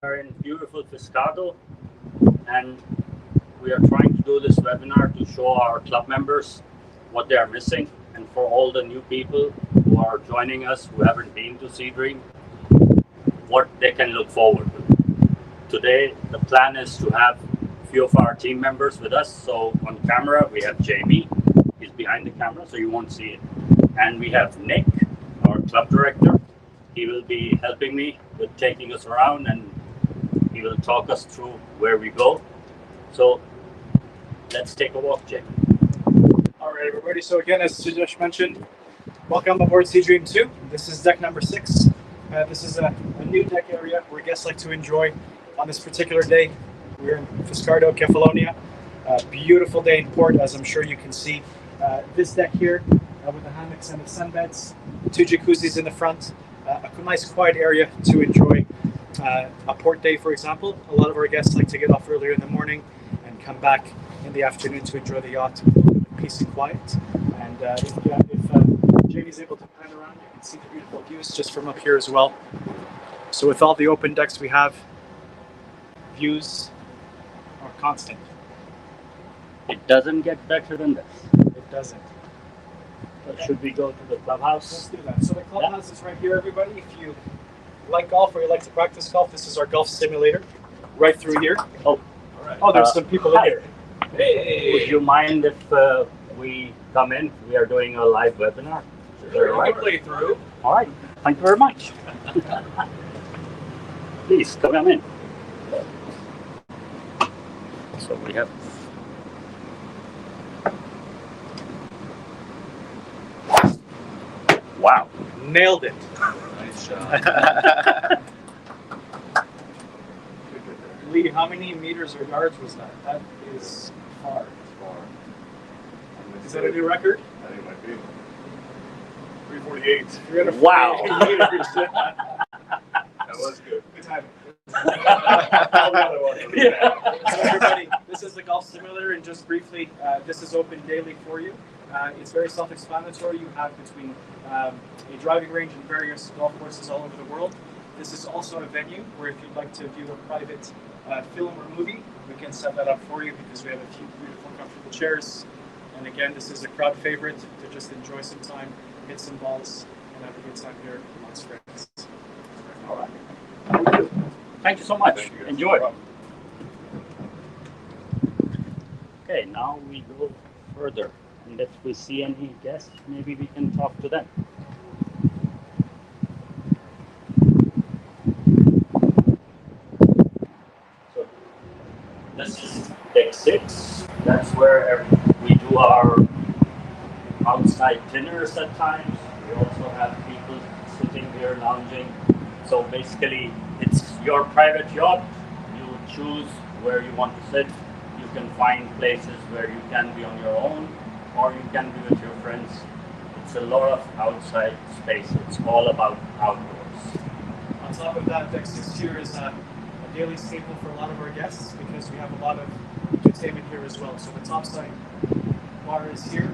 are in beautiful Pescado, and we are trying to do this webinar to show our club members what they are missing, and for all the new people who are joining us who haven't been to SeaDream, what they can look forward to. Today, the plan is to have a few of our team members with us. So on camera, we have Jamie. He's behind the camera, so you won't see it. And we have Nick, our club director. He will be helping me with taking us around, and he will talk us through where we go. So let's take a walk, Jamie. All right, everybody. So again, as Sudesh mentioned, welcome aboard SeaDream II. This is deck number 6. This is a new deck area where guests like to enjoy on this particular day. We're in Pescado, Kefalonia. Beautiful day in port, as I'm sure you can see. This deck here with the hammocks and the sunbeds, 2 jacuzzis in the front, a nice quiet area to enjoy a port day, for example. A lot of our guests like to get off earlier in the morning and come back in the afternoon to enjoy the yacht with a little bit of peace and quiet. And if Jamie's able to pan around, you can see the beautiful views just from up here as well. So with all the open decks we have, views are constant. It doesn't get better than this. It doesn't. So should we go to the clubhouse? Let's do that. So the clubhouse is right here, everybody. If you like golf or you like to practice golf, this is our golf simulator right through here. Oh, all right. Oh, there's some people in here. Hey. Would you mind if we come in? We are doing a live webinar. Sure, you can play through. All right. Thank you very much. Please come in. So we have. Wow. Nailed it. Nice shot. Lee, how many meters or yards was that? That is far. Is that a new record? I think it might be. 348. 348 Wow. meters. That was good. Good time. Yeah. So everybody, this is the golf simulator, and just briefly, this is open daily for you. It's very self-explanatory. You have between a driving range and various golf courses all over the world. This is also a venue where if you'd like to view a private film or movie, we can set that up for you because we have a few beautiful, comfortable chairs. And again, this is a crowd favorite to just enjoy some time, hit some balls, and have a good time here amongst friends. All right. Thank you so much. Thank you. Enjoy. Okay, now we go further. And if we see any guests, maybe we can talk to them. So this is deck 6. That's where we do our outside dinners at times. We also have people sitting here lounging. So basically, it's your private yacht. You choose where you want to sit. You can find places where you can be on your own, or you can be with your friends. It's a lot of outside space. It's all about outdoors. On top of that, deck 6 here is a daily staple for a lot of our guests because we have a lot of entertainment here as well. So the topside bar is here,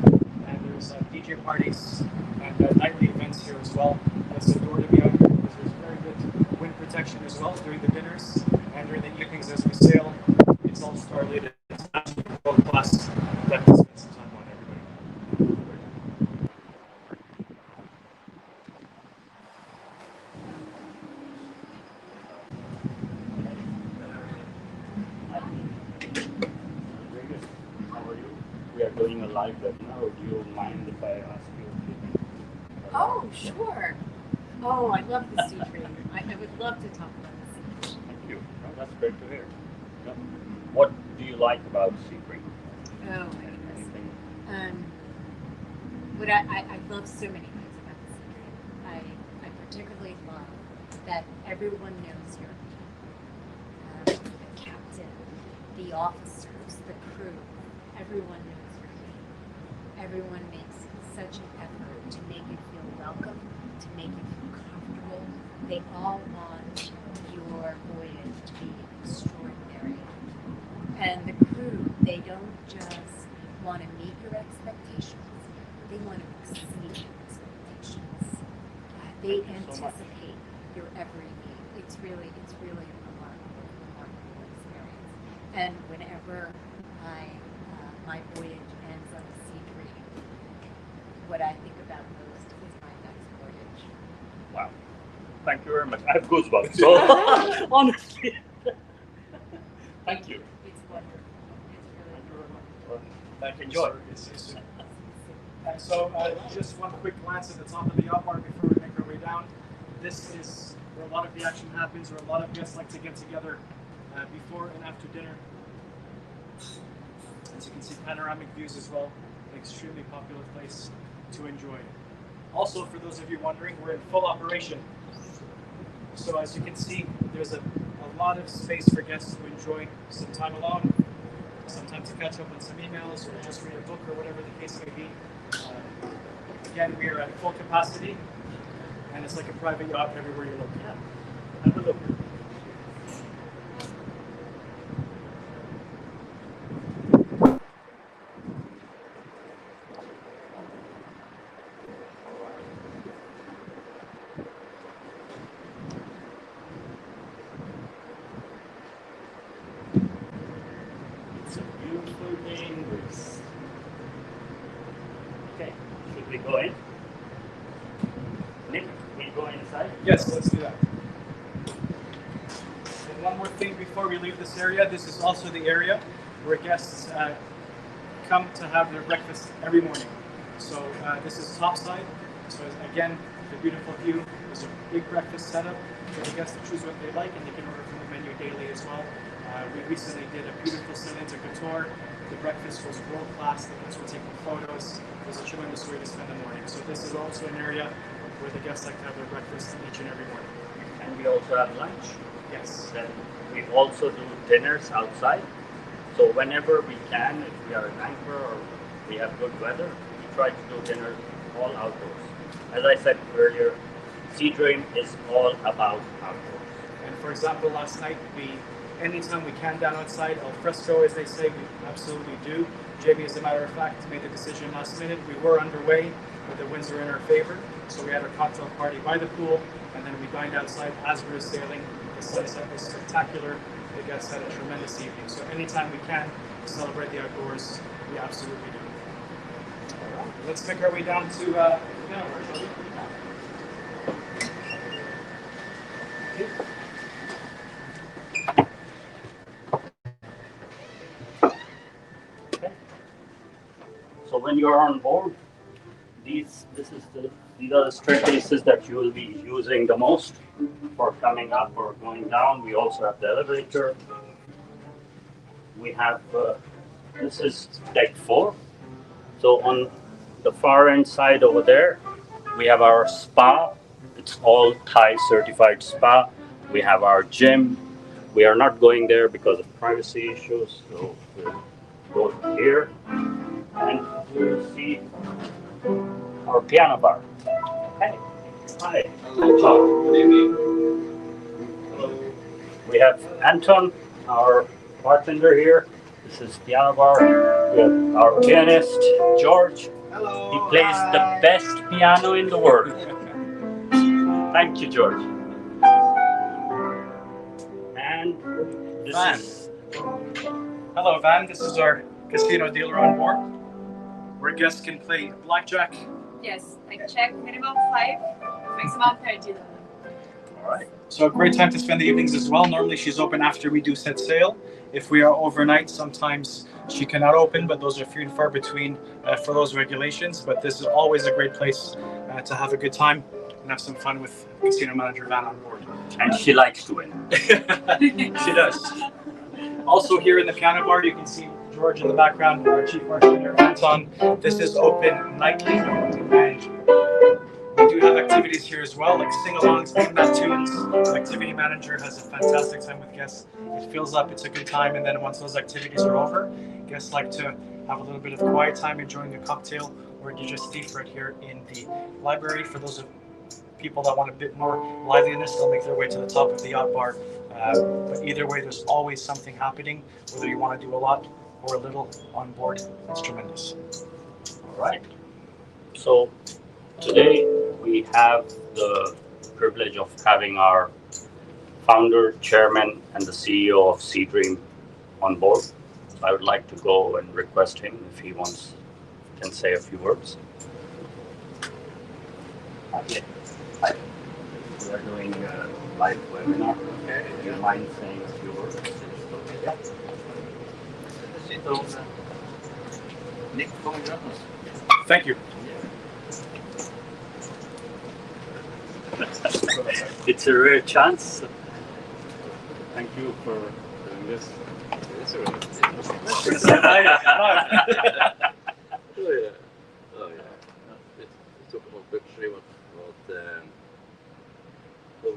and there's DJ parties and nightly events here as well. That's the door to be out here because there's very good wind protection as well during the dinners and during the evenings as we sail. It's all star-rated. It's absolutely world-class deck to spend some time on, everybody. How are you? We are doing a live webinar. Would you mind if I ask you a few things? Oh, sure. Oh, I love the SeaDream. I would love to talk about the SeaDream. Thank you. Oh, that's great to hear. Yeah. What do you like about SeaDream? Oh, my goodness. Anything? What I love so many things about the SeaDream. I particularly love that everyone knows your name. The captain, the officers, the crew, everyone knows your name. Everyone makes such an effort to make you feel welcome, to make you feel comfortable. They all want your voyage to be extraordinary. And the crew, they don't just want to meet your expectations, they want to exceed your expectations. They anticipate your every need. It's really remarkable. And whenever my voyage ends on a SeaDream, what I think about most is my next voyage. Wow. Thank you very much. I have goosebumps. So, honestly, thank you. It's wonderful. It's really wonderful. Thank you, Enjoy. sir. Yes, yes, sir. And so, just one quick glance at the top of the yacht bar before we make our way down. This is where a lot of the action happens, where a lot of guests like to get together before and after dinner. As you can see, panoramic views as well. An extremely popular place to enjoy. Also, for those of you wondering, we're in full operation. So as you can see, there's a lot of space for guests to enjoy some time alone, sometimes to catch up on some emails or just read a book or whatever the case may be. Again, we are at full capacity, and it's like a private yacht everywhere you look. Yeah. Have a look. It's a beautiful day in Greece. Okay, should we go in? Nick, we go inside? Yes, let's do that. And one more thing before we leave this area, this is also the area where guests come to have their breakfast every morning. So this is topside. So again, the beautiful view. There's a big breakfast setup for the guests to choose what they like, and they can order from the menu daily as well. We recently did a beautiful Cylinder tour. The breakfast was world class. The guests were taking photos. It was a tremendous way to spend the morning. So this is also an area where the guests like to have their breakfast each and every morning. And we also have lunch. Yes. Then we also do dinners outside. So whenever we can, if we are in anchor or we have good weather, we try to do dinner all outdoors. As I said earlier, SeaDream is all about outdoors. And for example, last night, anytime we can down outside, al fresco, as they say, we absolutely do. Jamie, as a matter of fact, made the decision last minute. We were underway, but the winds are in our favor. So we had our cocktail party by the pool, and then we dined outside as we were sailing. The sunset was spectacular. The guests had a tremendous evening. So anytime we can celebrate the outdoors, we absolutely do. All right. Let's make our way down to Hanover, shall we? Okay. So when you're on board, these are the staircases that you will be using the most for coming up or going down. We also have the elevator. We have this is deck 4. So on the far end side over there, we have our spa. It's all Thai certified spa. We have our gym. We are not going there because of privacy issues, so we'll go here and we'll see our piano bar. Hey, hi. Hello. Good evening. Hello. We have Anton, our bartender here. This is piano bar. We have our pianist, George. Hello. He plays the best piano in the world. Thank you, George. And this Van. is Hello, Van. This is our casino dealer on board, where guests can play blackjack. Yes, like check minimum 5, maximum 30. all right. So a great time to spend the evenings as well. Normally she's open after we do set sail. If we are overnight, sometimes she cannot open, but those are few and far between for those regulations. But this is always a great place to have a good time and have some fun with casino manager Van on board. And she likes to win. She does. Also here in the piano bar, you can see George in the background, our chief bartender, Anton. This is open nightly, and we do have activities here as well, like sing-alongs, midnight tunes. The activity manager has a fantastic time with guests. It fills up, it's a good time, and then once those activities are over, guests like to have a little bit of quiet time, enjoying a cocktail or digestif right here in the library. For those of people that want a bit more liveliness, they'll make their way to the top of the yacht bar. But either way, there's always something happening, whether you want to do a lot or a little on board. It's tremendous. All right. So today we have the privilege of having our founder, chairman, and the CEO of SeaDream on board. I would like to go and request him if he can say a few words. Okay. Hi. We are doing a live webinar. Okay. Do you mind saying a few words? Yeah. Thank you. It's a rare chance. Thank you for doing this. Oh yeah. We talk about luxury,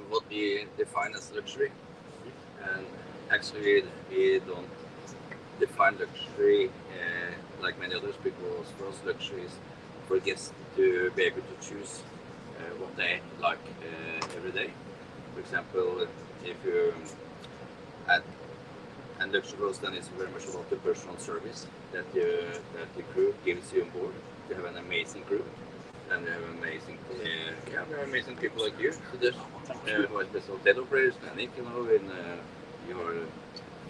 what we define as luxury, and actually we don't define luxury like many others, because for us luxury is for guests to be able to choose what they like every day. For example, if you and luxury for us then is very much about the personal service that the crew gives you on board. You have an amazing crew, and you have amazing people like you, Sudesh, who are special hotel operators, and Nick, in your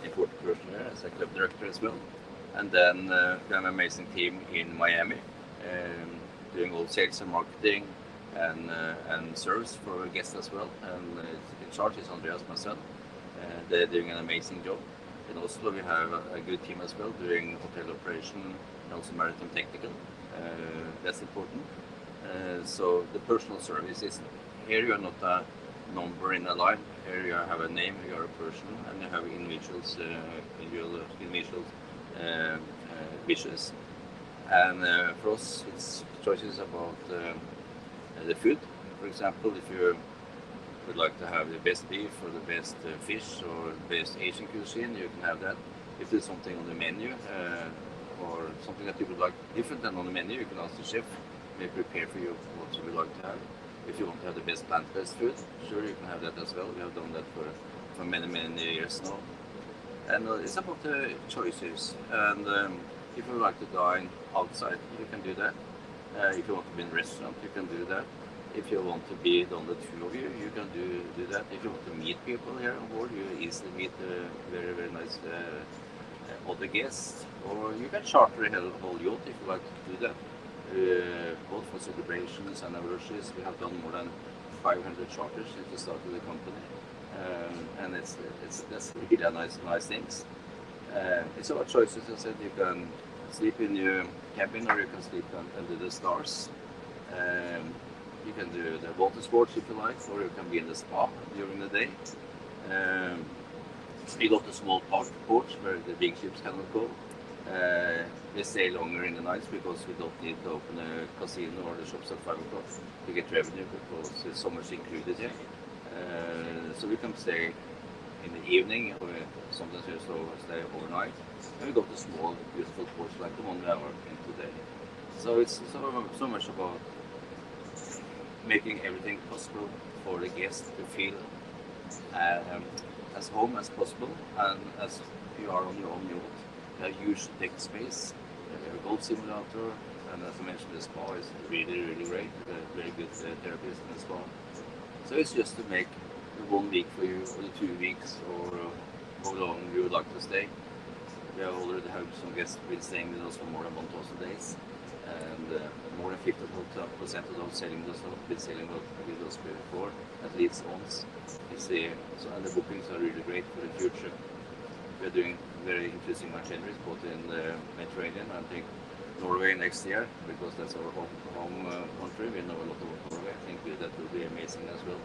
important person here as a club director as well. And then we have an amazing team in Miami, doing all sales and marketing and service for our guests as well. And in charge is Andreas, my son. They're doing an amazing job. In Oslo, we have a good team as well, doing hotel operation and also maritime technical. That's important. So the personal service is, here you are not a number in a line. Here you have a name, you are a person, and you have individuals, wishes. And for us, it's choices about the food. For example, if you would like to have the best beef or the best fish or the best Asian cuisine, you can have that. If there's something on the menu or something that you would like different than on the menu, you can ask the chef, may prepare for you what you would like to have. If you want to have the best plant-based food, sure, you can have that as well. We have done that for many years now. And it's about the choices. And if you would like to dine outside, you can do that. If you want to be in a restaurant, you can do that. If you want to be on the two of you, you can do that. If you want to meet people here on board, you easily meet very nice other guests. Or you can charter a whole yacht if you like to do that. Both for celebrations and anniversaries. We have done more than 500 charters since we started the company. And that's really nice things. It's about choices. As I said, you can sleep in your cabin or you can sleep under the stars. You can do the water sports if you like, or you can be in the spa during the day. We got a small porch where the big ships cannot go. We stay longer in the nights because we don't need to open a casino or the shops at 5 o'clock to get revenue, because there's so much included here. So we can stay in the evening, or sometimes we stay overnight. And we got a small, beautiful porch like the one we are in today. So it's so much about making everything possible for the guests to feel as home as possible, and as you are on your own yacht. You have huge deck space, you have a golf simulator, and as I mentioned, the spa is really great. Very good therapist in the spa. So it's just to make the 1 week for you, or the 2 weeks, or how long you would like to stay. We have already had some guests been staying with us for more than 1,000 days, and more than 50% of those sailing with us have been sailing with us before, at least once. And the bookings are really great for the future. We are doing very interesting itineraries, both in the Mediterranean, I think Norway next year, because that's our home country. We know a lot about Norway. I think that will be amazing as well.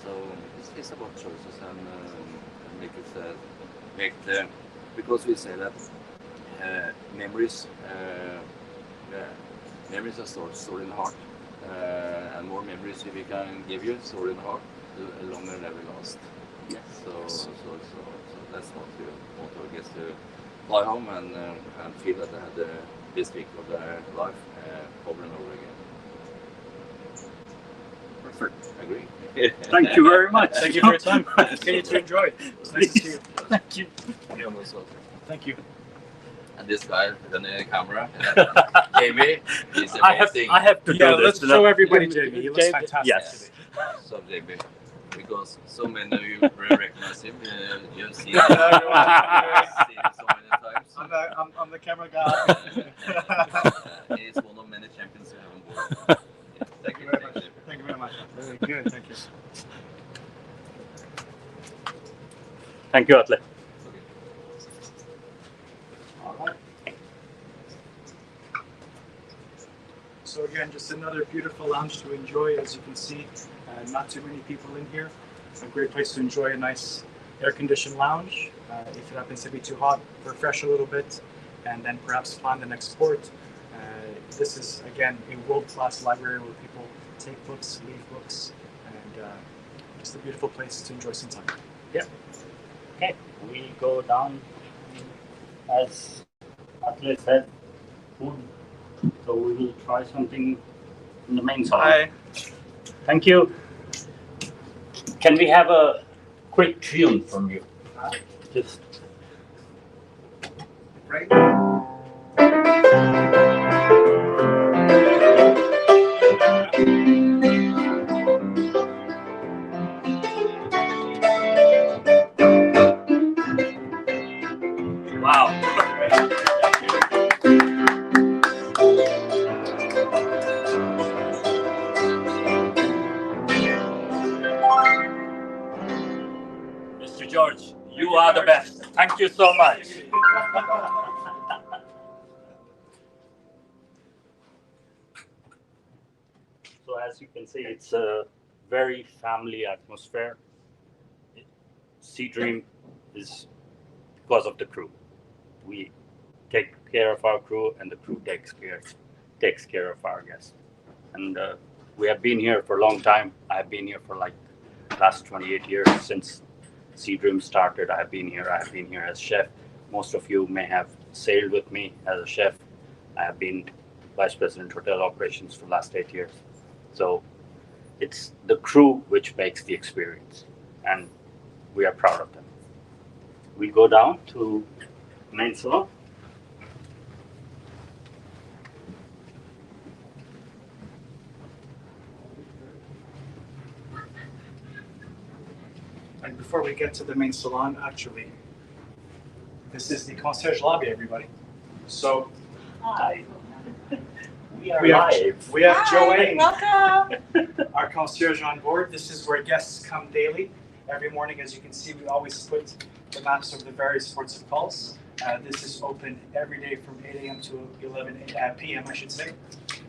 So it's about choices and because we say that memories are stored in the heart, and more memories we can give you stored in the heart, the longer they will last. Yes. So that's what we want our guests to fly home and feel that they had the best week of their life over and over again. Perfect. Agree? Thank you very much. Thank you for your time. Continue to enjoy. It's nice to see you. Thank you. You almost also. Thank you. And this guy running the camera, Jamie, he's I amazing. have to do Yeah, this. let's show everybody Jamie. He looks fantastic Yes. today. So Jamie, because so many of you recognize him. You have seen him so many times. I'm the camera guy. He is one of many champions we have on board. Yeah, Thank you very much. Thank you very much. Very good. Thank you. Thank you, Atle. So again, just another beautiful lounge to enjoy. As you can see, not too many people in here. A great place to enjoy a nice air-conditioned lounge. If it happens to be too hot, refresh a little bit, and then perhaps plan the next port. This is, again, a world-class library where people take books, leave books, and just a beautiful place to enjoy some time. Yeah. Okay, we go down, as Atle said, food. So we will try something in the main salon. Hi. Thank you. Can we have a quick tune from you? Just. Right. Wow. Mr. George, you are the best. Thank you so much. So as you can see, it's a very family atmosphere. SeaDream is because of the crew. We take care of our crew, and the crew takes care of our guests. And we have been here for a long time. I have been here for like last 28 years since SeaDream started. I have been here. I have been here as chef. Most of you may have sailed with me as a chef. I have been vice president hotel operations for the last 8 years. So it's the crew which makes the experience, and we are proud of them. We go down to main salon. And before we get to the main salon, actually, this is the concierge lobby, everybody. So Hi. We are we have live. Joanne, Welcome. our concierge on board. This is where guests come daily. Every morning, as you can see, we always put the maps of the various ports of calls. This is open every day from 8 a.m. to 11 p.m., I should say,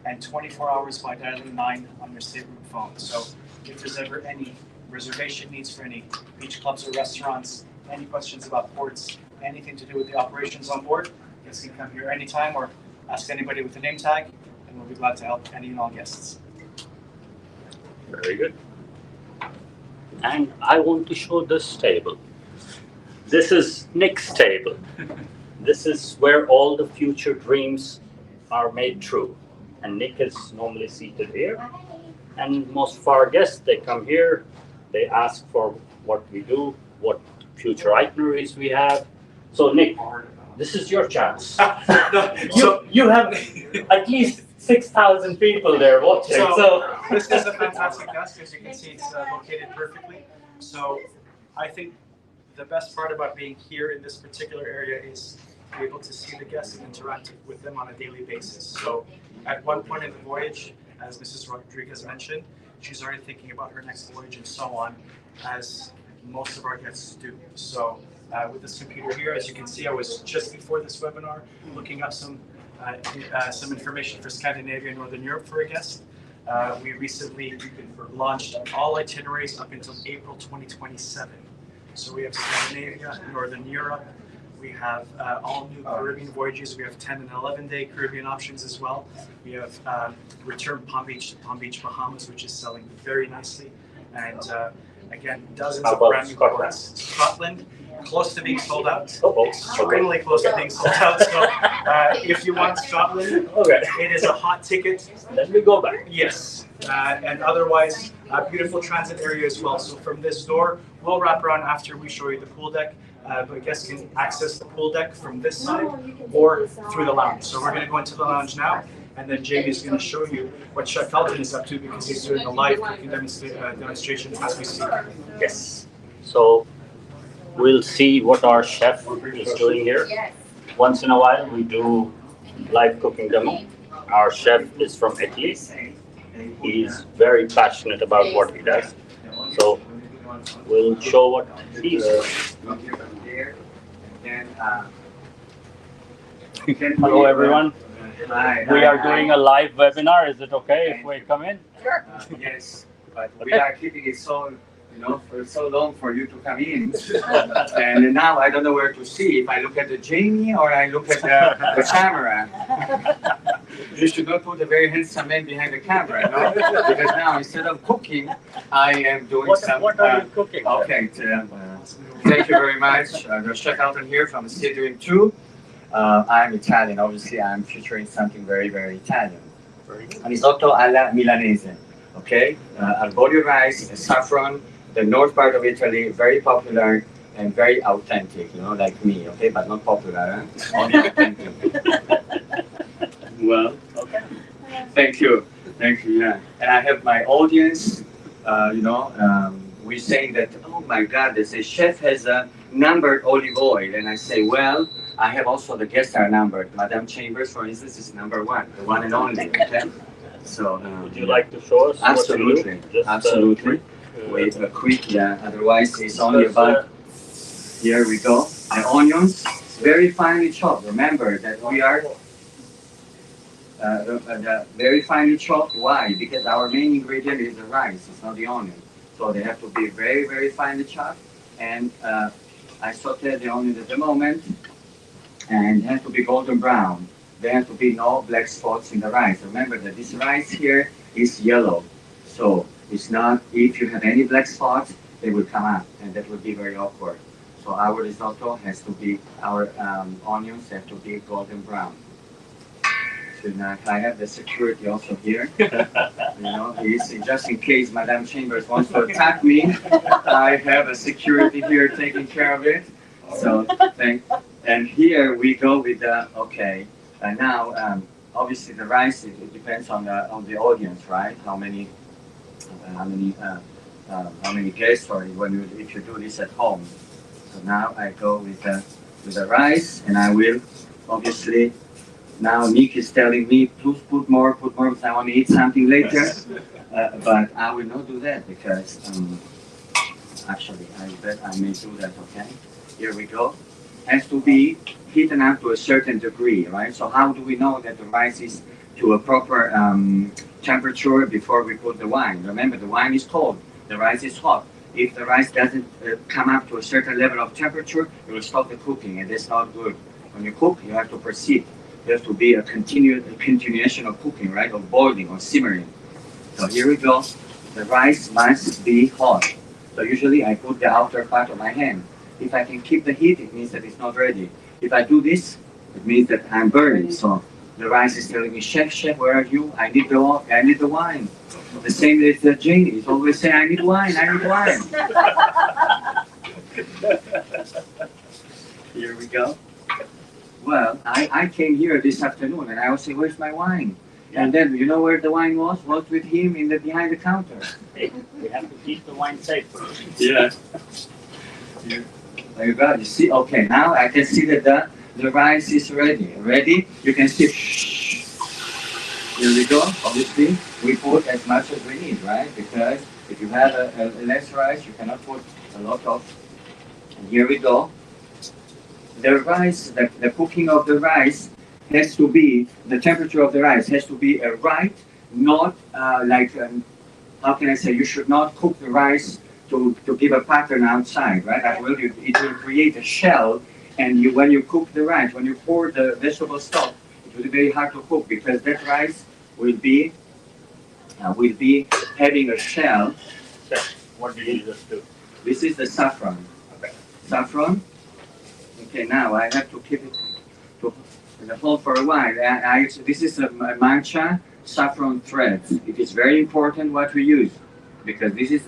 and 24 hours by dialing 9 on your stateroom phone. So if there's ever any reservation needs for any beach clubs or restaurants, any questions about ports, anything to do with the operations on board, guests can come here anytime or ask anybody with a name tag, and we'll be glad to help any and all guests. Very good. And I want to show this table. This is Nick's table. This is where all the future dreams are made true. And Nick is normally seated here. And most of our guests, they come here, they ask for what we do, what future itineraries we have. So Nick, this is your chance. You have at least 6,000 people there watching. So this is a fantastic desk. As you can see, it's located perfectly. So I think the best part about being here in this particular area is to be able to see the guests and interact with them on a daily basis. So at one point in the voyage, as Mrs. Rodriguez mentioned, she's already thinking about her next voyage and so on, as most of our guests do. So with this computer here, as you can see, I was just before this webinar looking up some information for Scandinavia and Northern Europe for a guest. We recently launched all itineraries up until April 2027. So we have Scandinavia, Northern Europe. We have all new Caribbean voyages. We have 10 and 11-day Caribbean options as well. We have return Palm Beach, Bahamas, which is selling very nicely. And again, dozens of brand new ports. Scotland, close to being sold out. Extremely close to being sold out. So if you want Scotland, it is a hot ticket. let me go back. Yes. And otherwise, a beautiful transit area as well. So from this door, we'll wrap around after we show you the pool deck. But guests can access the pool deck from this side or through the lounge. So we're going to go into the lounge now. and then Jamie's going to show you what Chef Elton is up to because he's doing a live cooking demonstration as we speak. Yes. So we'll see what our chef is doing here. Yes. Once in a while, we do live cooking demo. Our chef is from Italy. He's very passionate about what he does. So we'll show what he's doing. Hello, everyone. We are doing a live webinar. Is it okay if we come in? Sure. Yes, but we are keeping it so, for so long for you to come in. And now I don't know where to see, if I look at the Jamie or I look at the camera. You should not put a very handsome man behind the camera, no? Because now instead of cooking, I am doing What are you cooking? Okay, thank you very much. Chef Elton here from SeaDream II. I'm Italian, obviously I'm featuring something very, very Italian. Risotto alla Milanese, okay? Arborio rice, saffron, the north part of Italy, very popular and very authentic, like me, okay? But not popular, only authentic. Well, okay. Thank you, yeah. And I have my audience, we're saying that, oh my God, they say chef has a numbered olive oil, and I say, well, I have also the guests are numbered. Madame Chambers, for instance, is number 1, the one and only. Okay. So, would you like to show us? Absolutely, absolutely. Wait a quick, yeah. Otherwise, it's only about. Here we go. The onions, very finely chopped. Remember that we are very finely chopped. Why? Because our main ingredient is the rice. It's not the onion. So they have to be very, very finely chopped. And I sauteed the onion at the moment. And it has to be golden brown. There have to be no black spots in the rice. Remember that this rice here is yellow. So it's not, if you have any black spots, they will come up and that would be very awkward. So our risotto has to be, our onions have to be golden brown. So now I have the security also here. Just in case Madame Chambers wants to attack me, I have a security here taking care of it. So and here we go with the, okay, now obviously the rice, it depends on the audience, right? How many guests, or if you do this at home. So now I go with the rice, and I will obviously, now Nick is telling me, please put more, because I want to eat something later. But I will not do that because, actually, I bet I may do that, okay? Here we go. Has to be heated up to a certain degree, right? So how do we know that the rice is to a proper temperature before we put the wine? Remember, the wine is cold, the rice is hot. If the rice doesn't come up to a certain level of temperature, it will stop the cooking, and that's not good. When you cook, you have to proceed. There has to be a continuation of cooking, right? Of boiling or simmering. So here we go. The rice must be hot. So usually I put the outer part of my hand. If I can keep the heat, it means that it's not ready. If I do this, it means that I'm burning. So the rice is telling me, chef, where are you? I need the wine. The same as Janie is always saying, I need wine. Here we go. Well, I came here this afternoon and I was saying, where's my wine? And then, you know where the wine was? Was with him behind the counter. We have to keep the wine safe. Yeah. There you go. You see? Okay, now I can see that the rice is ready. Ready? You can see. Here we go. Obviously, we put as much as we need, right? Because if you have a less rice, you cannot put a lot of. And here we go. The rice, the cooking of the rice has to be, the temperature of the rice has to be right, not how can I say, you should not cook the rice to give a pattern outside, right? It will create a shell, and when you cook the rice, when you pour the vegetable stock, it will be very hard to cook because that rice will be having a shell. So, what did you just do? This is the saffron. Okay. Saffron. Okay, now I have to keep it in the hold for a while. This is a mancha saffron thread. It is very important what we use because this is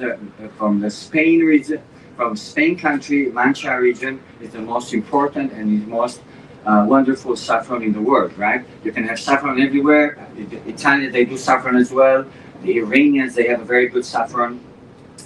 from the Spain region, from Spain country. Mancha region is the most important and is most wonderful saffron in the world, right? You can have saffron everywhere. The Italians, they do saffron as well. The Iranians, they have a very good saffron.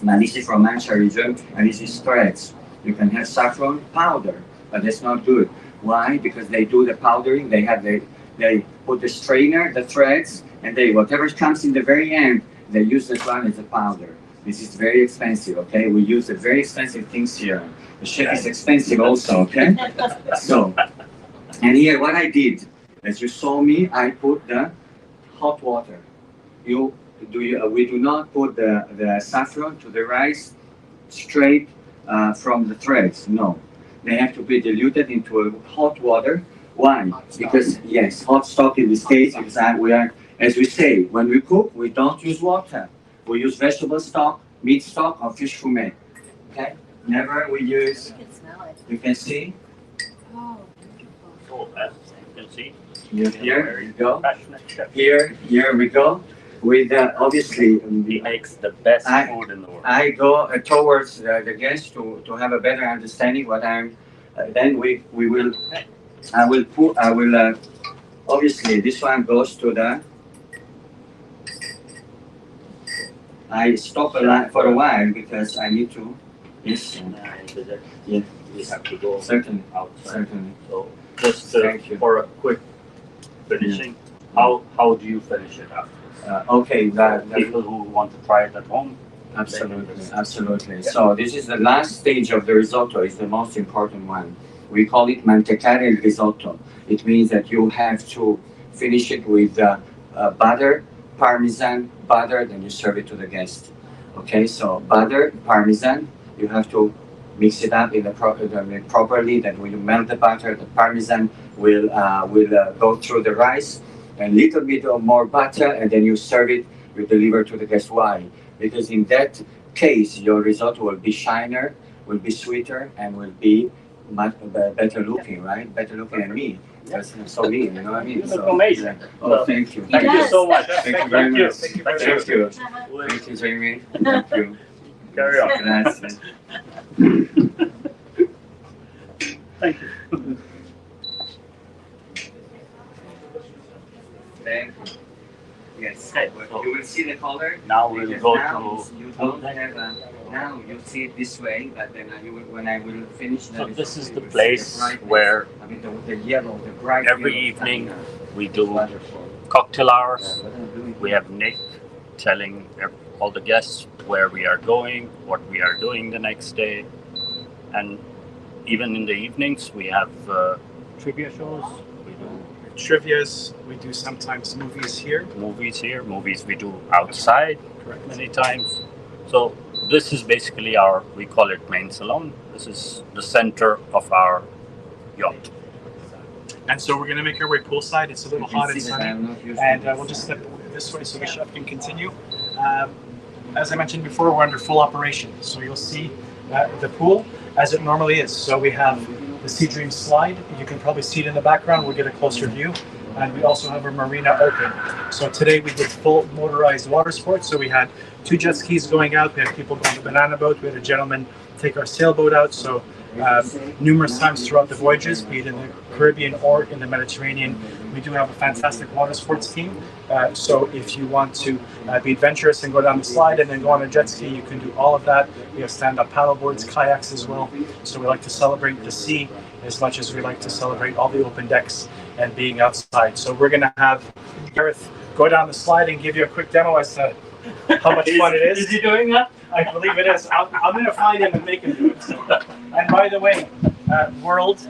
And this is from Mancha region, and this is threads. You can have saffron powder, but that's not good. Why? Because they do the powdering. They put the strainer, the threads, and whatever comes in the very end, they use that one as a powder. This is very expensive. Okay, we use the very expensive things here. The chef is expensive also. Okay, so. And here, what I did, as you saw me, I put the hot water. We do not put the saffron to the rice straight from the threads. No, they have to be diluted into a hot water. Why? Because yes, hot stock in this case. Because we are, as we say, when we cook, we don't use water. We use vegetable stock, meat stock, or fish fumet. Okay. Never we use. You can smell it. You can see. Oh. Oh, as you can see. Here you go. Passionate chef. Here we go. With obviously, He makes the best I- food in the world. I go towards the guest to have a better understanding what I'm. Then we will. I will obviously this one goes to the. I stop for a while because I need to. Yes. Yeah. We have to go Certainly. outside. Certainly. So just Thank you. for a quick finishing, how do you finish it after? Okay. People who want to try it at home. Absolutely. So this is the last stage of the risotto. It's the most important one. We call it mantecare risotto. It means that you have to finish it with butter, parmesan, butter, then you serve it to the guest. Okay, so butter, parmesan, you have to mix it up in the properly. Then when you melt the butter, the parmesan will go through the rice. A little bit of more butter, and then you serve it. You deliver to the guest. Why? Because in that case, your risotto will be shiner, will be sweeter, and will be much better looking, right? Better looking than me. That's so me, you know what I mean? You look amazing. Oh, thank you. Thank you so much. Thank you very much. Thank you. Thank you. We'll Thank you, Jamie. Thank you. Carry on. Grazie. Thank you. Thank you. Yes. Okay, You will see the color. Now we'll Because go now to. you don't have now you see it this way, but then when I will finish. So this is you the will see place brightness. where I mean the yellow, the bright. every yellow evening color. we do Wonderful. cocktail hours. Yeah, what I'm doing We here. have Nick telling all the guests where we are going, what we are doing the next day, and even in the evenings we have trivia shows. We do Trivias, we do sometimes movies here. movies here, movies we do outside Correct. many times. So this is basically we call it main salon. This is the center of our yacht. And so we're going to make our way poolside. It's a little You can hot and see that sunny. I'm not using And this. we'll just step this way so the chef can continue. As I mentioned before, we're under full operation. So you'll see the pool as it normally is. So we have the SeaDream slide. You can probably see it in the background. We'll get a closer view. And we also have our marina open. So today we did full motorized water sports. So we had 2 jet skis going out. We had people going to banana boat. We had a gentleman take our sailboat out. So numerous times throughout the voyages, be it in the Caribbean or in the Mediterranean, we do have a fantastic water sports team. So if you want to be adventurous and go down the slide and then go on a jet ski, you can do all of that. We have stand-up paddle boards, kayaks as well. So we like to celebrate the sea as much as we like to celebrate all the open decks and being outside. So we're going to have Gareth go down the slide and give you a quick demo as to how much fun it is. Is he doing that? I believe it is. I'm going to find him and make him do it. So. And by the way, world,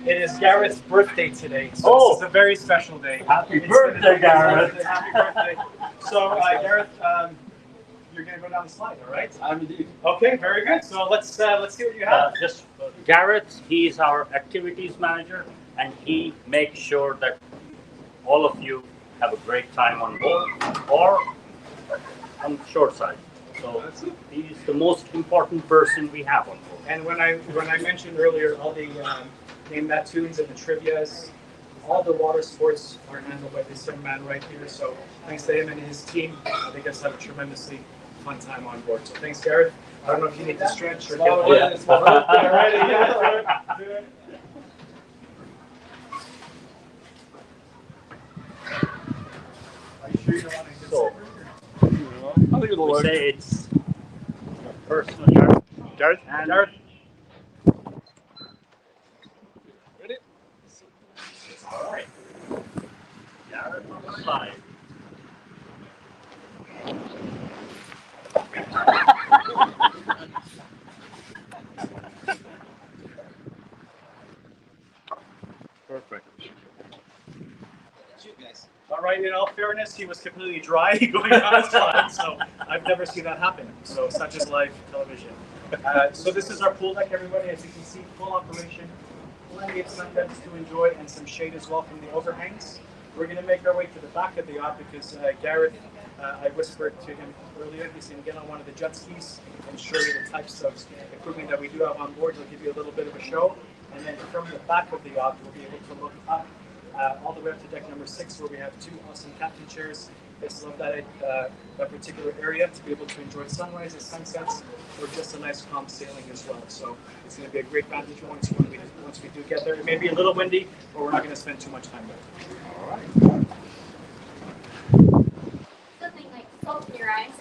it is Gareth's birthday today. So this is a very special day. Happy birthday, Gareth. Happy birthday. So, Gareth, you're going to go down the slide, all right? I'm indeed. Okay, very good. So let's see what you have. Gareth, he is our activities manager, and he makes sure that all of you have a great time on board or on the shore side. So he's the most important person we have on board. And when I mentioned earlier all the name that tunes and the trivias, all the water sports are handled by this young man right here. So thanks to him and his team, I think us have a tremendously fun time on board. So thanks, Gareth. I don't know if you need to stretch or get Yeah. it's my birthday already. Yeah. sure you don't want to So, I think it'll we work. say it's your personal yacht. Gareth? And Gareth? Ready? all right. Gareth on the side. Perfect. All right, in all fairness, he was completely dry going on his slide, so I've never seen that happen. So such is live television. So this is our pool deck, everybody. As you can see, full operation. Plenty of sunsets to enjoy and some shade as well from the overhangs. We're going to make our way to the back of the yacht because Gareth, I whispered to him earlier, he's going to get on one of the jet skis and show you the types of equipment that we do have on board. He'll give you a little bit of a show. And then from the back of the yacht, we'll be able to look up all the way up to deck number 6, where we have 2 awesome captain chairs. Just love that particular area to be able to enjoy sunrises, sunsets, or just a nice calm sailing as well. So it's going to be a great vantage once we do get there. It may be a little windy, but we're not going to spend too much time there. All right. Something like salt in your eyes.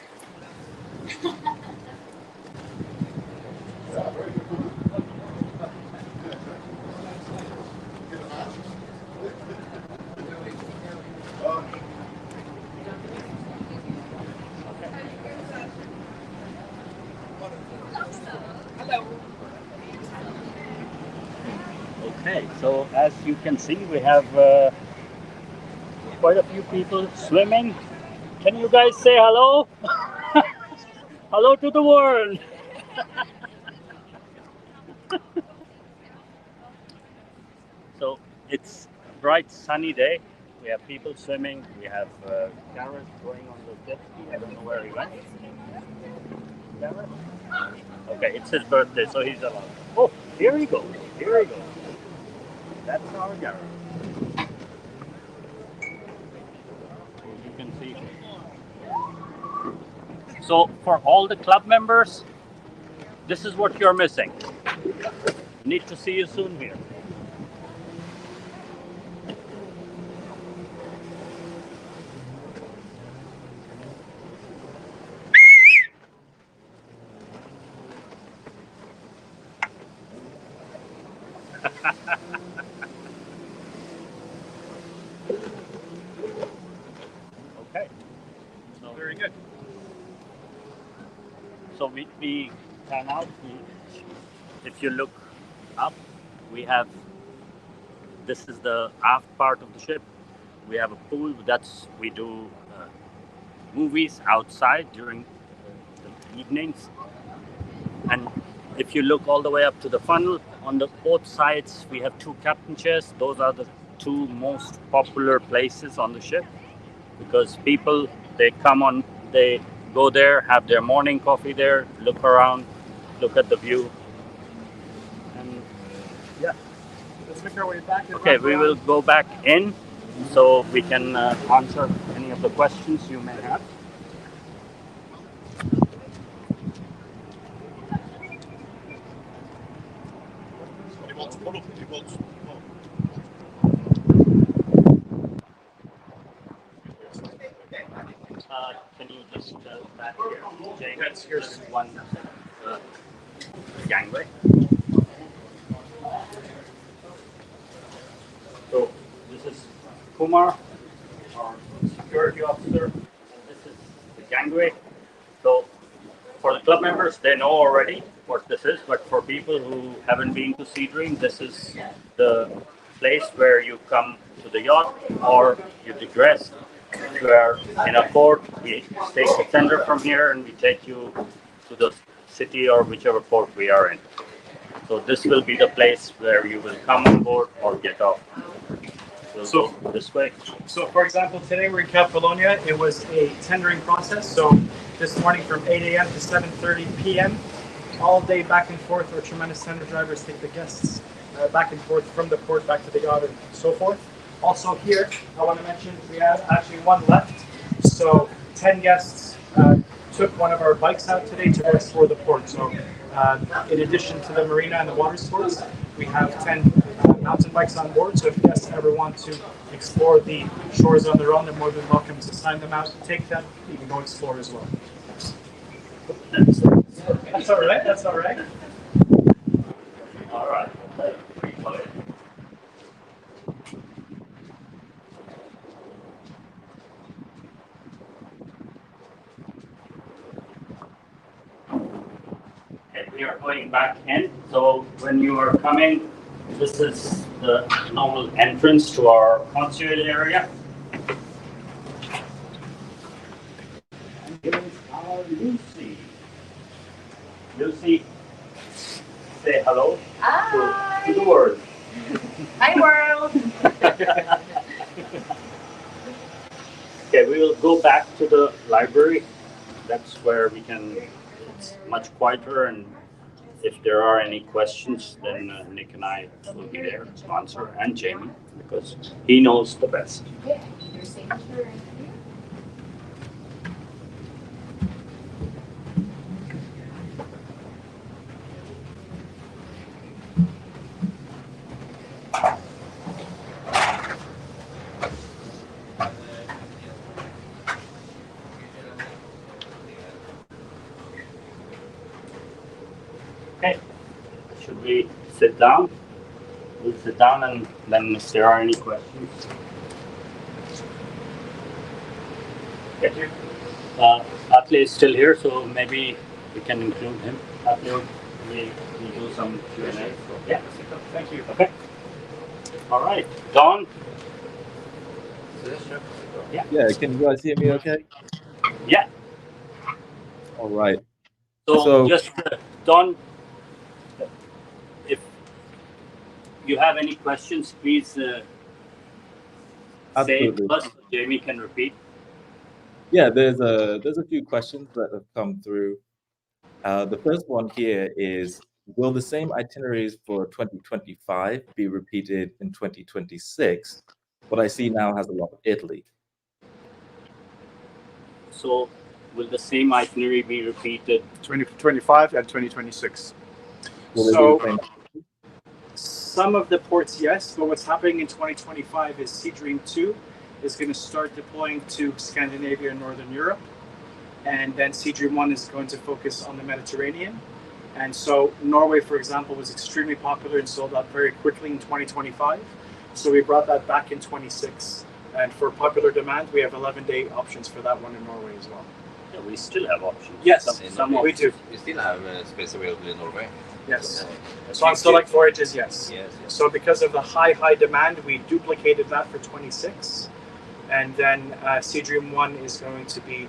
Okay, so as you can see, we have quite a few people swimming. Can you guys say hello? Hello to the world. So it's a bright sunny day. We have people swimming. We have Gareth going on the jet ski. I don't know where he went. Gareth? Okay, it's his birthday, so he's allowed. Oh, here he goes. Here he goes. That's our Gareth. You can see. So for all the club members, this is what you're missing. Need to see you soon here. Okay. So Very good. So we pan out. If you look up, we have, this is the aft part of the ship. We have a pool. We do movies outside during the evenings. And if you look all the way up to the funnel, on the both sides we have 2 captain chairs. Those are the 2 most popular places on the ship, because people, they go there, have their morning coffee there, look around, look at the view, and yeah. Let's make our way back. Okay, we will go back in so we can answer any of the questions you may have. Can you just back here, James? Here's one gangway. So this is Kumar, our security officer, and this is the gangway. So for the club members, they know already what this is, but for people who haven't been to SeaDream, this is the place where you come to the yacht or you digress. We are in a port. We take the tender from here and we take you to the city or whichever port we are in. So this will be the place where you will come on board or get off. So go this way. So for example, today we're in Catalonia. It was a tendering process. So this morning from 8 a.m. to 7:30 p.m. all day back and forth. Our tremendous tender drivers take the guests back and forth from the port back to the yacht and so forth. Also here, I want to mention we have actually one left. So 10 guests took one of our bikes out today to explore the port. So in addition to the marina and the water sports, we have 10 mountain bikes on board. So if guests ever want to explore the shores on their own, they're more than welcome to sign them out, take them. You can go explore as well. That's all right. That's all right. All right. And we are going back in. So when you are coming, this is the normal entrance to our concierge area. And here's our Lucy. Lucy, say hello to the world. Hi world. Okay, we will go back to the library. That's where we can, it's much quieter, and if there are any questions, then Nick and I will be there to answer, and Jamie, because he knows the best. Yeah, your signature right here. Okay, should we sit down? We'll sit down, and then if there are any questions. Okay. Atle is still here, so maybe we can include him. Atle, we do some Q&A. So, yeah. Thank you. Okay. All right. Don? Yeah, can you guys hear me okay? Yeah. All right. So just, Don, if you have any questions, please say it to us so Jamie can repeat. Yeah, there's a few questions that have come through. The first one here is, will the same itineraries for 2025 be repeated in 2026? What I see now has a lot of Italy. So will the same itinerary be repeated? 2025 and 2026. Will So it be the same? some of the ports, yes, but what's happening in 2025 is SeaDream II is going to start deploying to Scandinavia and Northern Europe. And then SeaDream I is going to focus on the Mediterranean. And so Norway, for example, was extremely popular and sold out very quickly in 2025. So we brought that back in 26. And for popular demand, we have 11-day options for that one in Norway as well. Yeah, we still have options. Yes, some we do. We still have space available in Norway. Yes. So on select voyages, yes. Yes. So because of the high demand, we duplicated that for 26. And then SeaDream I is going to be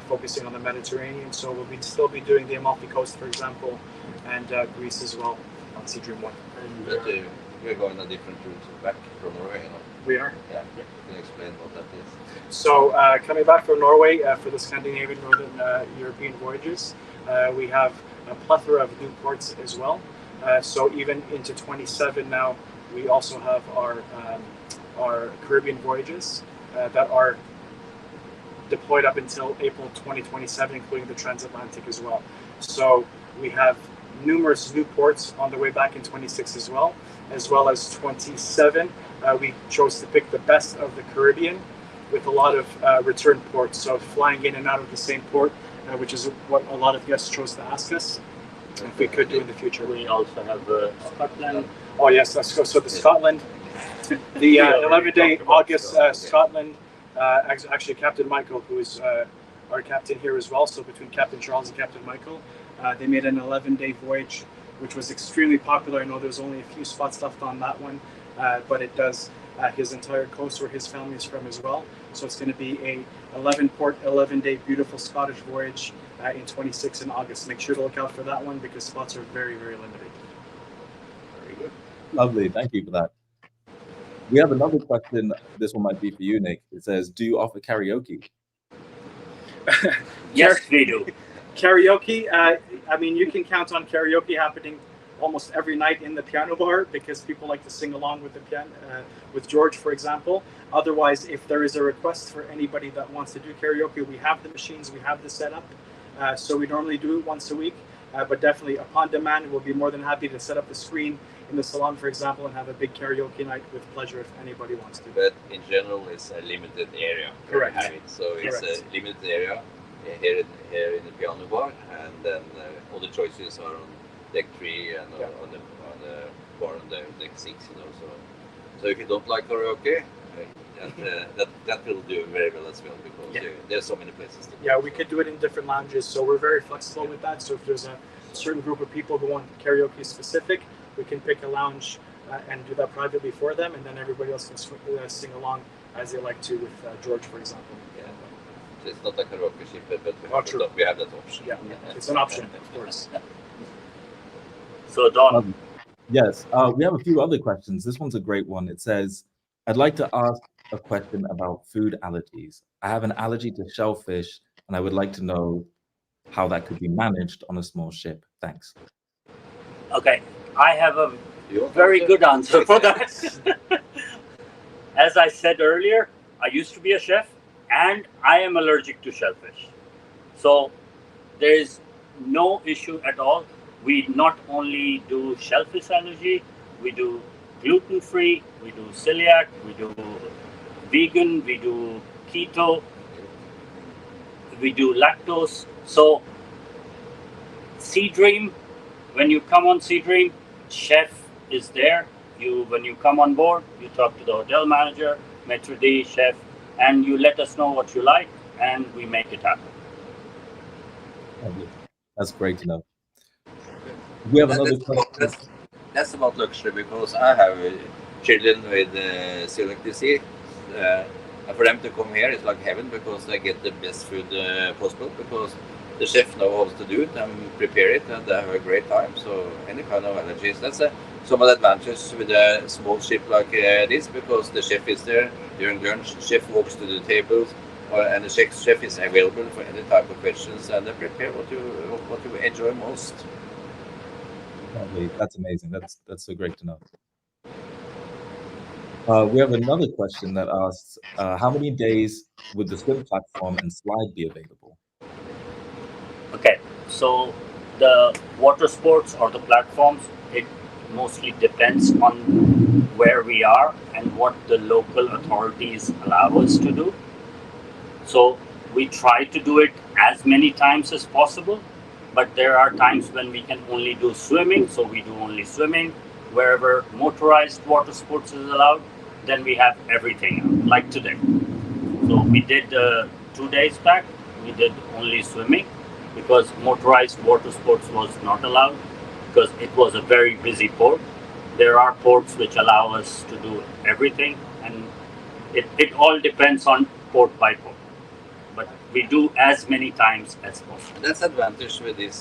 focusing on the Mediterranean. So we'll still be doing the Amalfi Coast, for example, and Greece as well on SeaDream I. But we're going a different route back from Norway, you know. We are. Yeah. Can you explain what that is? So coming back from Norway for the Scandinavian Northern European voyages, we have a plethora of new ports as well. So even into 27 now, we also have our Caribbean voyages that are deployed up until April 2027, including the transatlantic as well. So we have numerous new ports on the way back in 26 as well as 27. We chose to pick the best of the Caribbean with a lot of return ports. So flying in and out of the same port, which is what a lot of guests chose to ask us if we could do in the future. We also have Scotland. Oh yes, let's go. So the Scotland, the 11-day August Scotland, actually Captain Michael, who is our captain here as well. So between Captain Charles and Captain Michael, they made an 11-day voyage, which was extremely popular. I know there's only a few spots left on that one, but it does his entire coast where his family is from as well. So it's going to be a 11-port, 11-day beautiful Scottish voyage in 26 in August. Make sure to look out for that one because spots are very, very limited. Very good. Lovely, thank you for that. We have another question. This one might be for you, Nick. It says, do you offer karaoke? Yes, we do. Karaoke, I mean, you can count on karaoke happening almost every night in the piano bar because people like to sing along with the piano, with George, for example. Otherwise, if there is a request for anybody that wants to do karaoke, we have the machines, we have the setup. So we normally do it once a week, but definitely upon demand, we'll be more than happy to set up the screen in the salon, for example, and have a big karaoke night with pleasure if anybody wants to. But in general, it's a limited area. Correct. So it's Correct. a limited area here in the piano bar, and then all the choices are on deck 3 and Yeah. on the bar on the deck 6. So if you don't like karaoke, that will do very well as well, because there's so many places to go. Yeah, we could do it in different lounges, so we're very flexible with that. So if there's a certain group of people who want karaoke specific, we can pick a lounge and do that privately for them, and then everybody else can sing along as they like to with George, for example. Yeah. So it's not a karaoke ship, but True. we have that option. Yeah, it's an option, of course. So Don, Yes, we have a few other questions. This one's a great one. It says, I'd like to ask a question about food allergies. I have an allergy to shellfish, and I would like to know how that could be managed on a small ship. Thanks. okay, I have a very good answer for that. As I said earlier, I used to be a chef, and I am allergic to shellfish. So there is no issue at all. We not only do shellfish allergy, we do gluten-free, we do celiac, we do vegan, we do keto, we do lactose. So SeaDream, when you come on SeaDream, chef is there. When you come on board, you talk to the hotel manager, maitre d', chef, and you let us know what you like, and we make it happen. That's great to know. We have another question. That's about luxury, because I have children with celiac disease. And for them to come here is like heaven, because they get the best food possible, because the chef knows how to do it and prepare it, and they have a great time. So any kind of allergies, that's some of the advantages with a small ship like this, because the chef is there during lunch, chef walks to the tables, and the chef is available for any type of questions, and they prepare what you enjoy most. That's amazing. That's so great to know. We have another question that asks, how many days would the swim platform and slide be available? Okay, so the water sports or the platforms, it mostly depends on where we are and what the local authorities allow us to do. So we try to do it as many times as possible, but there are times when we can only do swimming, so we do only swimming. Wherever motorized water sports is allowed, then we have everything out, like today. So we did 2 days back, we did only swimming, because motorized water sports was not allowed, because it was a very busy port. There are ports which allow us to do everything, and it all depends on port by port. But we do as many times as possible. That's advantage with these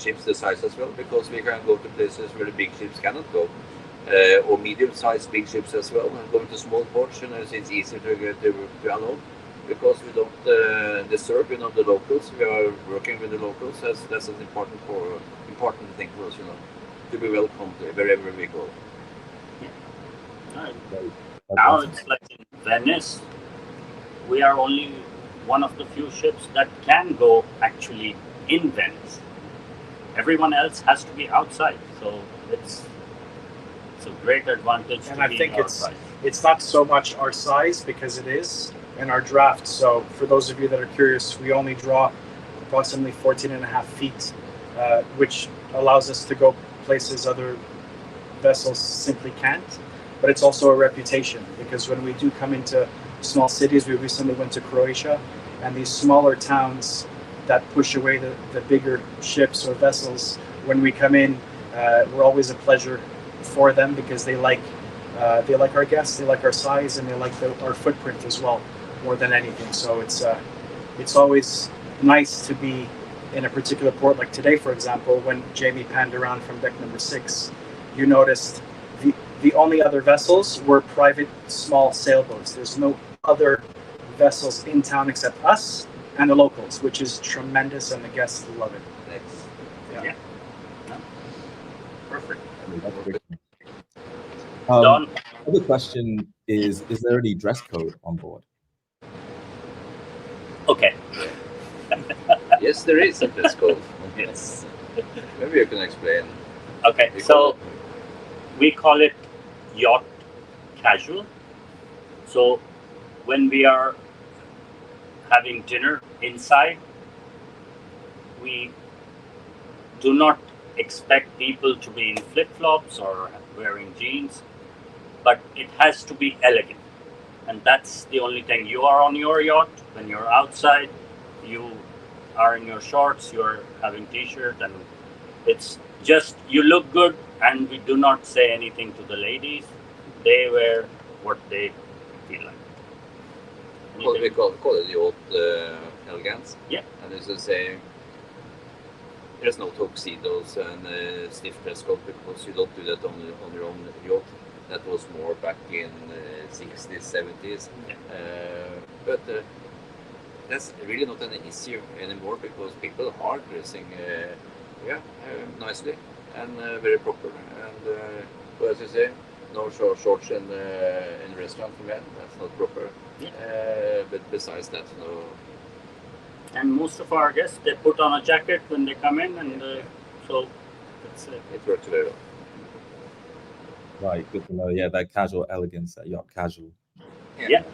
ships the size as well, because we can go to places where the big ships cannot go, or medium-sized big ships as well. And going to small ports, it's easier to get to alone, because we don't disturb, the locals. We are working with the locals. That's an important thing for us, to be welcomed wherever we go. Yeah. Now it's like in Venice, we are only one of the few ships that can go actually in Venice. Everyone else has to be outside, so it's a great advantage. And to I be think outside. it's not so much our size, because it is in our draft. So for those of you that are curious, we only draw approximately 14.5 feet, which allows us to go places other vessels simply can't. But it's also a reputation, because when we do come into small cities, we recently went to Croatia, and these smaller towns that push away the bigger ships or vessels, when we come in, we're always a pleasure for them, because they like our guests, they like our size, and they like our footprint as well, more than anything. So it's always nice to be in a particular port. Like today, for example, when Jamie panned around from deck number 6, you noticed the only other vessels were private small sailboats. There's no other vessels in town except us and the locals, which is tremendous, and the guests love it. Thanks. Yeah. Perfect. Don? Another question is there any dress code on board? Okay. Yes, there is a dress code. Yes. Maybe you can explain. Okay, so we call it yacht casual. So when we are having dinner inside, we do not expect people to be in flip-flops or wearing jeans, but it has to be elegant. And that's the only thing. You are on your yacht. When you're outside, you are in your shorts, you're having t-shirt, and it's just, you look good, and we do not say anything to the ladies. They wear what they feel like. Well, we call it the old elegance. Yeah. And as I say, there's no tuxedos and stiff dress code because you don't do that on your own yacht. That was more back in 60s, 70s. Yeah. But that's really not an issue anymore because people are dressing nicely and very proper. And well, as you say, no shorts in restaurant for men. That's not proper. Yeah. But besides that, no. And most of our guests, they put on a jacket when they come in, and so it's, it works very well. Right, good to know. Yeah, that casual elegance, that yacht casual. Yeah.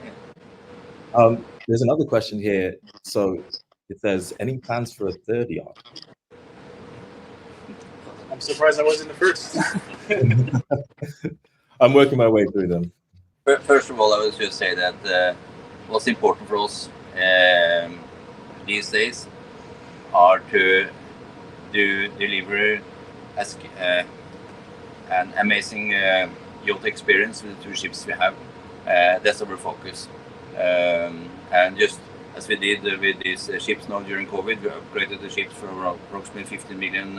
There's another question here. So it says, any plans for a third yacht? I'm surprised I wasn't the first. I'm working my way through them. First of all, I would just say that what's important for us these days are to deliver an amazing yacht experience with the two ships we have. That's our focus. And just as we did with these ships now during COVID, we upgraded the ships for approximately $50 million.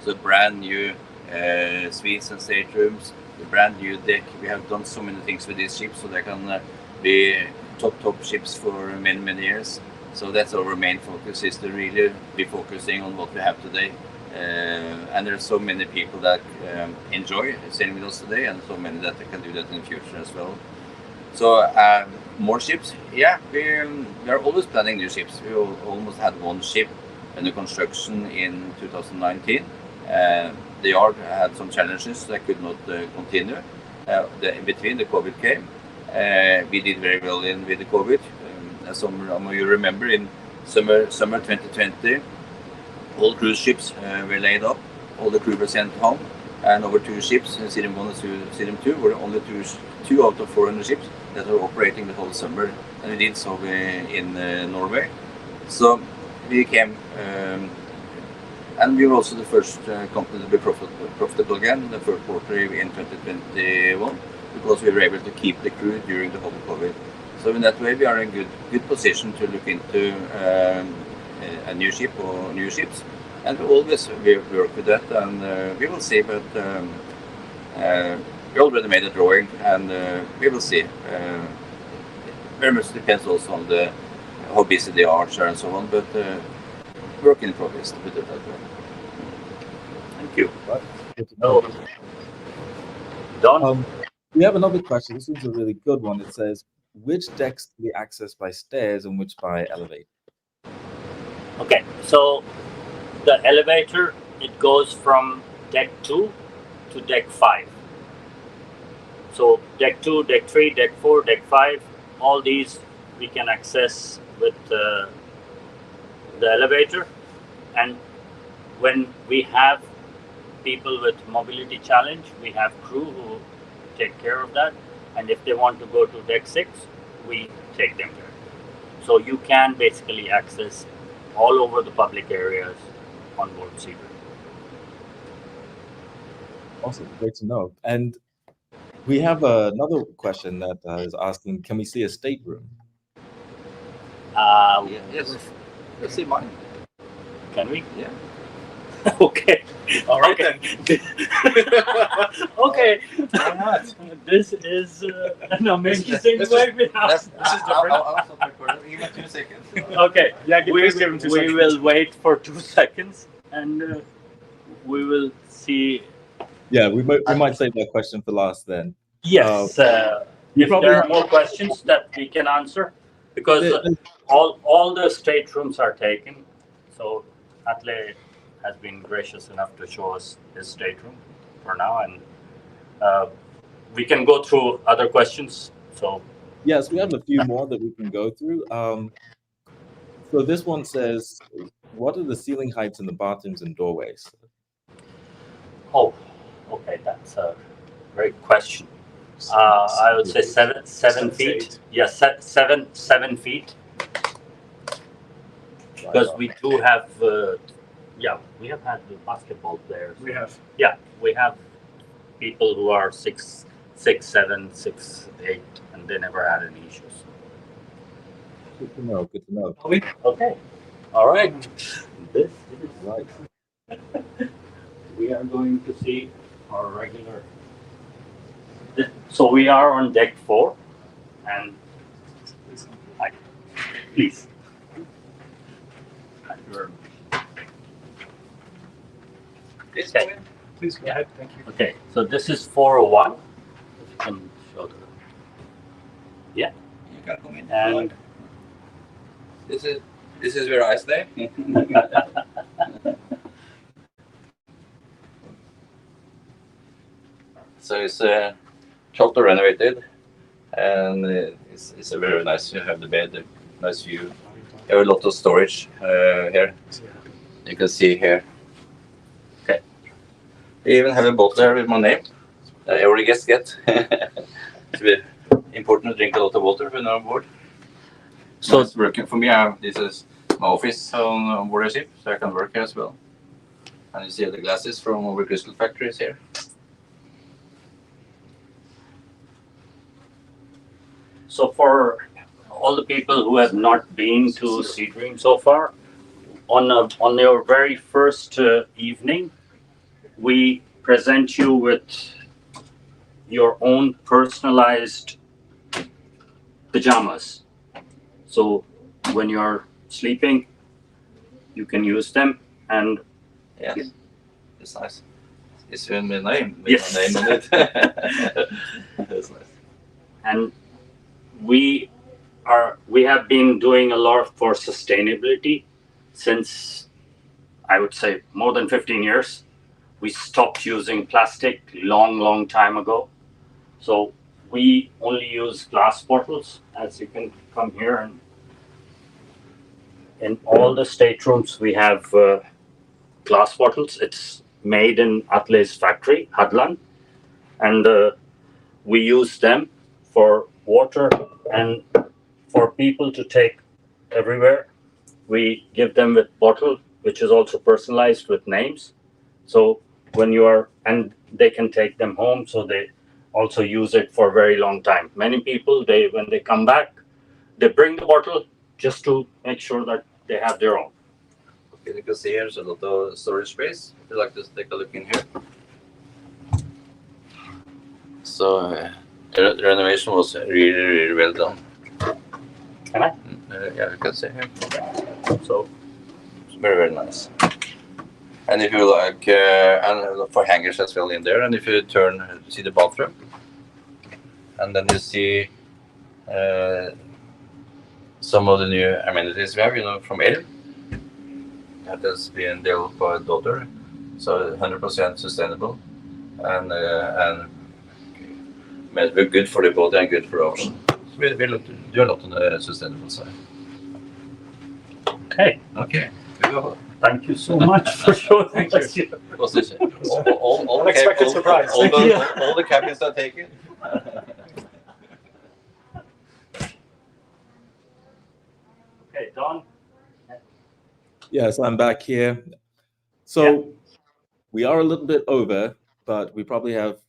So brand new suites and staterooms, the brand new deck. We have done so many things with these ships so they can be top ships for many years. So that's our main focus, is to really be focusing on what we have today. And there are so many people that enjoy sailing with us today, and so many that they can do that in the future as well. So more ships, yeah, we are always planning new ships. We almost had one ship under construction in 2019. The yard had some challenges that could not continue. In between, the COVID came. We did very well with the COVID. As some of you remember, in summer 2020, all cruise ships were laid up. All the crew were sent home, and over 2 ships, SeaDream I and SeaDream II, were only two out of 400 ships that were operating the whole summer, and we did so in Norway. So we came, and we were also the first company to be profitable again, the first quarter in 2021, because we were able to keep the crew during the whole COVID. So in that way, we are in good position to look into a new ship or new ships, and we always work with that, and we will see. But we already made a drawing, and we will see. Very much depends also on how busy the yards are and so on, but work in progress to put it that way. Thank you. Good to know. Don? We have another question. This is a really good one. It says, which decks can be accessed by stairs and which by elevator? Okay, so the elevator, it goes from deck 2 to deck 5. So deck 2, deck 3, deck 4, deck 5, all these we can access with the elevator. And when we have people with mobility challenge, we have crew who take care of that. And if they want to go to deck 6, we take them there. So you can basically access all over the public areas on board SeaDream. Awesome, great to know. And we have another question that is asking, can we see a stateroom? Yes. Let's see mine. Can we? Yeah. Okay. All right then. Okay. Why not? This is an amazing webinar. This is different. I'll stop recording. Give me 2 seconds. Okay. Yeah, please give him 2 we seconds. will wait for 2 seconds, and we will see. Yeah, we might save that question for last then. Yes. You If probably there are have- more questions that we can answer, because all the staterooms are taken. So Atle has been gracious enough to show us his stateroom. for now, and we can go through other questions. So Yes, we have a few more that we can go through. So this one says, what are the ceiling heights in the bathrooms and doorways? oh, okay, that's a great question. I would say seven feet. Yes, 7 feet. Because we do have, we have had the basketball players. We have. Yeah, we have people who are 6'7", 6'8", and they never had any issues. Good to know. Good to know. Okay. All right. This is Right. we are going to see our regular. So we are on deck 4, and please. Okay. Please go ahead. Thank you. Okay, so this is 401. If you can show the. Yeah. You can come in. And This is where I stay. So it's totally renovated, and it's a very nice. You have the bed, a nice view. You have a lot of storage here. You can see here. Okay. We even have a bottle here with my name. Every guest get. It's very important to drink a lot of water when on board. So it's working for me. This is my office on board a ship, so I can work here as well. And you see the glasses from our crystal factories here. So for all the people who have not been to SeaDream so far, on your very first evening, we present you with your own personalized pajamas. So when you're sleeping, you can use them, and yeah, it's nice. It's with my name, yes. My name on it. That's nice. And we have been doing a lot for sustainability since, I would say, more than 15 years. We stopped using plastic long time ago. So we only use glass bottles, as you can come here. And in all the staterooms, we have glass bottles. It's made in Atle's factory, Hadland. And we use them for water and for people to take everywhere. We give them with bottle, which is also personalized with names. So when you are, and they can take them home, so they also use it for a very long time. Many people, when they come back, they bring the bottle just to make sure that they have their own. Okay, you can see here's a lot of storage space. If you like to take a look in here. So the renovation was really well done. Can I? Yeah, you can see here. So it's very nice. And if you like, and for hangers as well in there. And if you turn, see the bathroom, and then you see some of the new amenities we have, from Atle. That has been developed by a daughter, so 100% sustainable, and we're good for the body and good for the ocean. So we look to do a lot on the sustainable side. okay. Okay. Thank you so much for showing us. What's this? All Unexpected surprise. All the cabins are taken. Okay, Don. Yes, I'm back here. So we are a little bit over, but we probably have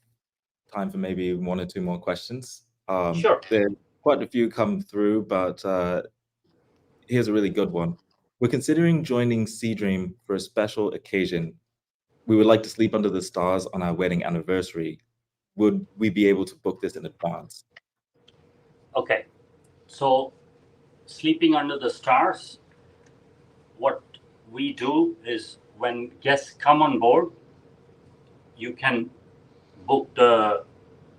time for maybe 1 or 2 more questions. Sure. There are quite a few come through, but here's a really good one. We're considering joining SeaDream for a special occasion. We would like to sleep under the stars on our wedding anniversary. Would we be able to book this in advance? Okay, so sleeping under the stars, what we do is when guests come on board, you can book the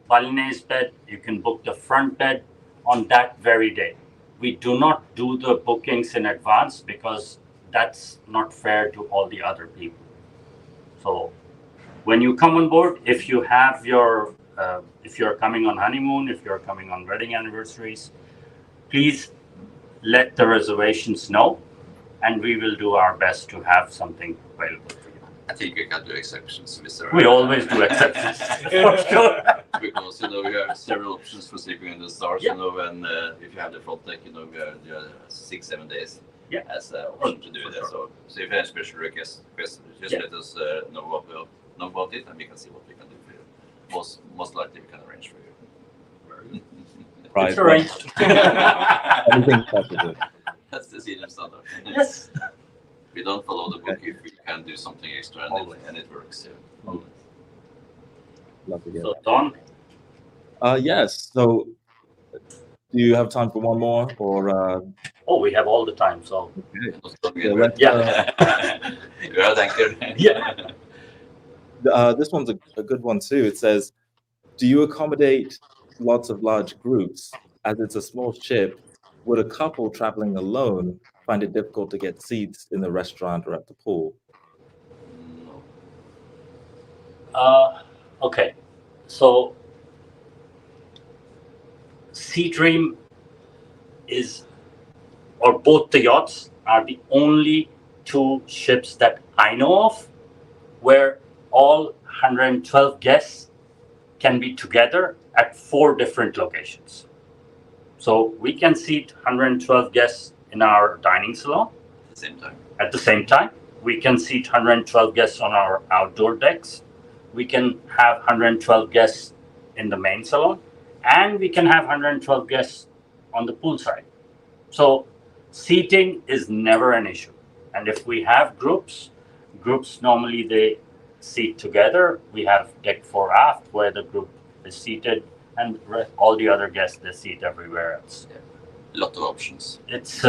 Balinese bed, you can book the front bed on that very day. We do not do the bookings in advance because that's not fair to all the other people. So when you come on board, if you have your, if you're coming on honeymoon, if you're coming on wedding anniversaries, please let the reservations know, and we will do our best to have something available for you. I think we can do exceptions, Mr. We always do exceptions, for sure. Because we have several options for sleeping in the stars. Yeah. And if you have the front deck, we have 6-7 days as an option to do that. So if you have special requests, just let us know about it, and we can see what we can do for you. Most likely we can arrange for you. Right. It's arranged. Anything possible. That's the SeaDream standard. Yes. We don't follow the book if we can do something extra and it works. Yeah. Love to hear So, Don? yes. So, do you have time for one more, or? Oh, we have all the time. So. Okay. Yeah. Thank you. Yeah. This one's a good one too. It says, "Do you accommodate lots of large groups? As it's a small ship, would a couple traveling alone find it difficult to get seats in the restaurant or at the pool?" Okay. So, SeaDream is, or both the yachts are the only two ships that I know of where all 112 guests can be together at 4 different locations. So we can seat 112 guests in our dining salon At the same time. at the same time. We can seat 112 guests on our outdoor decks. We can have 112 guests in the main salon, and we can have 112 guests on the pool side. So seating is never an issue. And if we have groups normally they seat together. We have deck 4 aft where the group is seated, and all the other guests they seat everywhere else. Lot of options. It's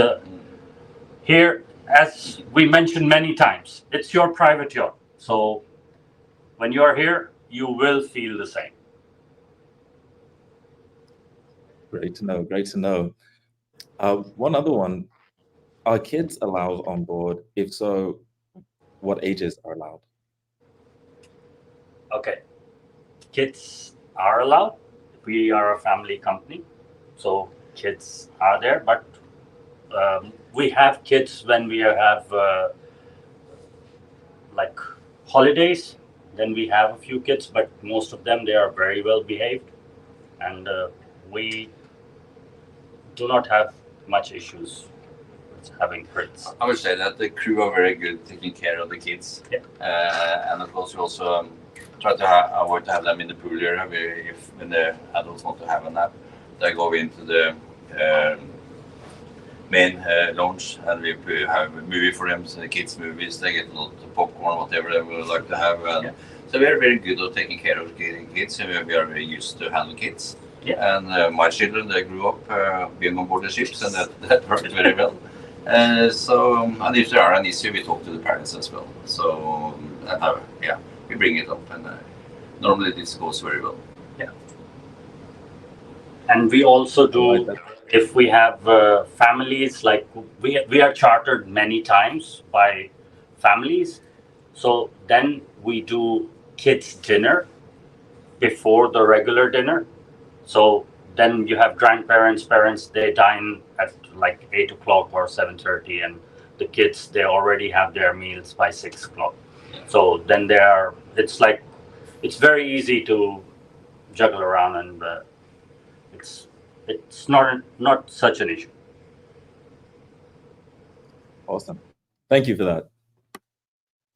here, as we mentioned many times, it's your private yacht. So when you are here, you will feel the same. Great to know. Great to know. One other one: are kids allowed on board? If so, what ages are allowed? Okay, kids are allowed. We are a family company, so kids are there. But we have kids when we have like holidays. Then we have a few kids, but most of them they are very well behaved, and we do not have much issues with having kids. I would say that the crew are very good taking care of the kids. Yeah. And of course we also try to avoid to have them in the pool area when the adults want to have a nap. They go into the main lounge, and we have a movie for them, so the kids movies, they get a lot of popcorn, whatever they would like to have. And so we are very good at taking care of kids, and we are very used to handle kids. Yeah. And my children, they grew up being on board the ships, and that worked very well. So, and if there are an issue, we talk to the parents as well. So, we bring it up, and normally this goes very well. Yeah. And we also do, if we have families, like we are chartered many times by families. So then we do kids dinner before the regular dinner. So then you have grandparents, parents, they dine at like 8 o'clock or 7:30, and the kids, they already have their meals by 6 o'clock. So then it's very easy to juggle around, and it's not such an issue. Awesome. Thank you for that.